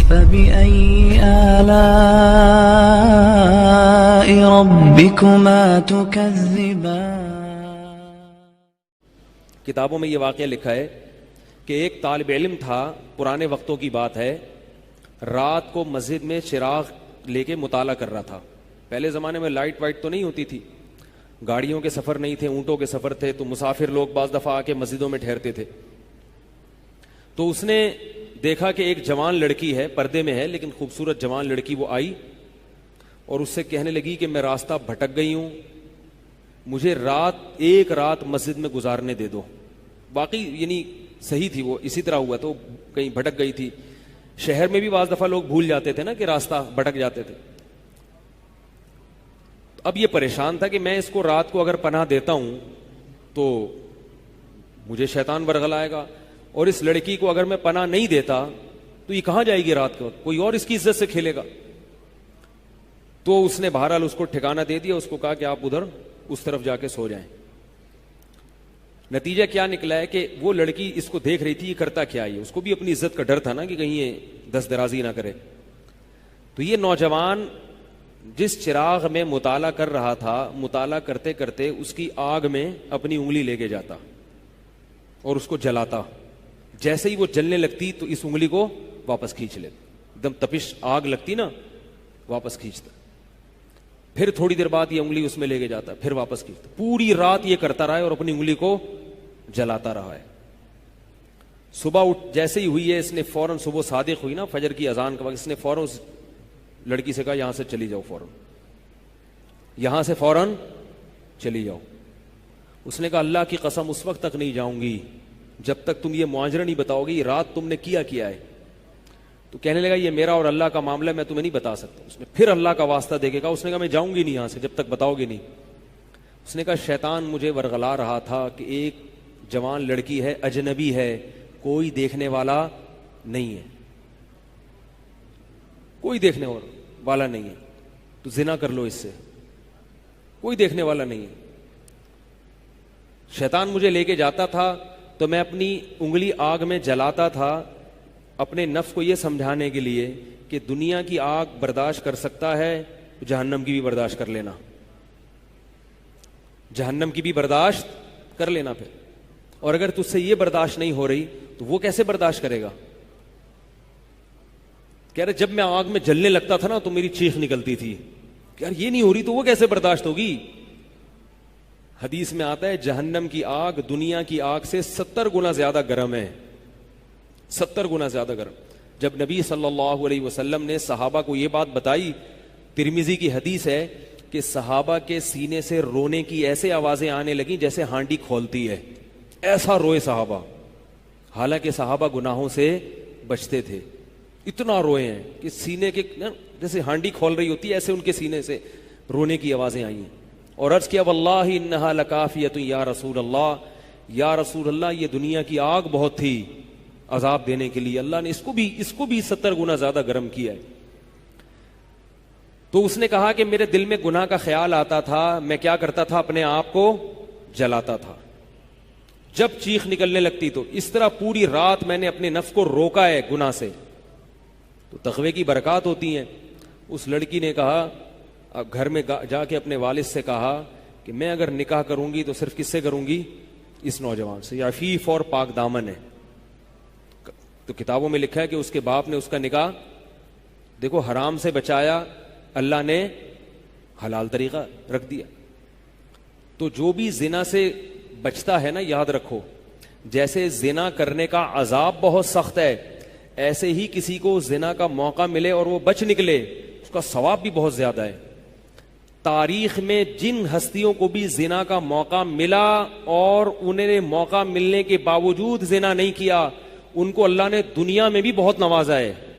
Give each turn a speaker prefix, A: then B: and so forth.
A: فبأي آلاء ربكما تكذبان۔
B: کتابوں میں یہ واقعہ لکھا ہے کہ ایک طالب علم تھا، پرانے وقتوں کی بات ہے، رات کو مسجد میں چراغ لے کے مطالعہ کر رہا تھا۔ پہلے زمانے میں لائٹ وائٹ تو نہیں ہوتی تھی، گاڑیوں کے سفر نہیں تھے، اونٹوں کے سفر تھے، تو مسافر لوگ بعض دفعہ آ کے مسجدوں میں ٹھہرتے تھے۔ تو اس نے دیکھا کہ ایک جوان لڑکی ہے، پردے میں ہے لیکن خوبصورت جوان لڑکی، وہ آئی اور اس سے کہنے لگی کہ میں راستہ بھٹک گئی ہوں، مجھے ایک رات مسجد میں گزارنے دے دو۔ باقی یعنی صحیح تھی، وہ اسی طرح ہوا تو کہیں بھٹک گئی تھی۔ شہر میں بھی بعض دفعہ لوگ بھول جاتے تھے نا کہ راستہ بھٹک جاتے تھے۔ اب یہ پریشان تھا کہ میں اس کو رات کو اگر پناہ دیتا ہوں تو مجھے شیطان ورغلائے گا، اور اس لڑکی کو اگر میں پناہ نہیں دیتا تو یہ کہاں جائے گی رات کو، کوئی اور اس کی عزت سے کھیلے گا۔ تو اس نے بہرحال اس کو ٹھکانہ دے دیا، اس کو کہا کہ آپ ادھر اس طرف جا کے سو جائیں۔ نتیجہ کیا نکلا ہے کہ وہ لڑکی اس کو دیکھ رہی تھی، یہ کرتا کیا ہے، اس کو بھی اپنی عزت کا ڈر تھا نا کہ کہیں یہ دست درازی نہ کرے۔ تو یہ نوجوان جس چراغ میں مطالعہ کر رہا تھا، مطالعہ کرتے کرتے اس کی آگ میں اپنی انگلی لے کے جاتا اور اس کو جلاتا۔ جیسے ہی وہ جلنے لگتی تو اس انگلی کو واپس کھینچ لیتا، ایک دم تپش آگ لگتی نا، واپس کھینچتا۔ پھر تھوڑی دیر بعد یہ انگلی اس میں لے کے جاتا، پھر واپس کھینچتا۔ پوری رات یہ کرتا رہا ہے اور اپنی انگلی کو جلاتا رہا ہے۔ صبح جیسے ہی ہوئی ہے، اس نے فوراً، صبح صادق ہوئی نا فجر کی اذان کا وقت، اس نے فوراً اس لڑکی سے کہا یہاں سے چلی جاؤ، فوراً یہاں سے فوراً چلی جاؤ۔ اس نے کہا اللہ کی قسم اس وقت تک نہیں جاؤں گی جب تک تم یہ معاجرہ نہیں بتاؤ گی، رات تم نے کیا ہے۔ تو کہنے لگا یہ میرا اور اللہ کا معاملہ ہے، میں تمہیں نہیں بتا سکتا۔ اس نے پھر اللہ کا واسطہ دے کے کہا، اس نے کہا میں جاؤں گی نہیں یہاں سے جب تک بتاؤ گی نہیں۔ اس نے کہا شیطان مجھے ورغلا رہا تھا کہ ایک جوان لڑکی ہے، اجنبی ہے، کوئی دیکھنے والا نہیں ہے، کوئی دیکھنے والا نہیں ہے، تو زنا کر لو اس سے، کوئی دیکھنے والا نہیں ہے۔ شیطان مجھے لے کے جاتا تھا تو میں اپنی انگلی آگ میں جلاتا تھا، اپنے نفس کو یہ سمجھانے کے لیے کہ دنیا کی آگ برداشت کر سکتا ہے تو جہنم کی بھی برداشت کر لینا، جہنم کی بھی برداشت کر لینا پھر۔ اور اگر تجھ سے یہ برداشت نہیں ہو رہی تو وہ کیسے برداشت کرے گا؟ کہہ رہے جب میں آگ میں جلنے لگتا تھا نا تو میری چیخ نکلتی تھی کہ یار یہ نہیں ہو رہی تو وہ کیسے برداشت ہوگی۔ حدیث میں آتا ہے جہنم کی آگ دنیا کی آگ سے 70 گنا زیادہ گرم ہے، 70 گنا زیادہ گرم۔ جب نبی صلی اللہ علیہ وسلم نے صحابہ کو یہ بات بتائی، ترمذی کی حدیث ہے کہ صحابہ کے سینے سے رونے کی ایسے آوازیں آنے لگیں جیسے ہانڈی کھولتی ہے، ایسا روئے صحابہ، حالانکہ صحابہ گناہوں سے بچتے تھے، اتنا روئے ہیں کہ سینے کے جیسے ہانڈی کھول رہی ہوتی ہے ایسے ان کے سینے سے رونے کی آوازیں آئی ہیں۔ اور عرض کیا واللہ انہا لکافیۃ یا رسول اللہ، یا رسول اللہ یہ دنیا کی آگ بہت تھی عذاب دینے کے لیے، اللہ نے اس کو بھی 70 گنا زیادہ گرم کیا ہے۔ تو اس نے کہا کہ میرے دل میں گناہ کا خیال آتا تھا، میں کیا کرتا تھا، اپنے آپ کو جلاتا تھا جب چیخ نکلنے لگتی۔ تو اس طرح پوری رات میں نے اپنے نفس کو روکا ہے گناہ سے۔ تو تقوی کی برکات ہوتی ہیں۔ اس لڑکی نے کہا، اب گھر میں جا کے اپنے والد سے کہا کہ میں اگر نکاح کروں گی تو صرف کس سے کروں گی، اس نوجوان سے، عفیف اور پاک دامن ہے۔ تو کتابوں میں لکھا ہے کہ اس کے باپ نے اس کا نکاح دیکھو حرام سے بچایا، اللہ نے حلال طریقہ رکھ دیا۔ تو جو بھی زنا سے بچتا ہے نا، یاد رکھو جیسے زنا کرنے کا عذاب بہت سخت ہے، ایسے ہی کسی کو زنا کا موقع ملے اور وہ بچ نکلے اس کا ثواب بھی بہت زیادہ ہے۔ تاریخ میں جن ہستیوں کو بھی زنا کا موقع ملا اور انہیں نے موقع ملنے کے باوجود زنا نہیں کیا، ان کو اللہ نے دنیا میں بھی بہت نوازا ہے۔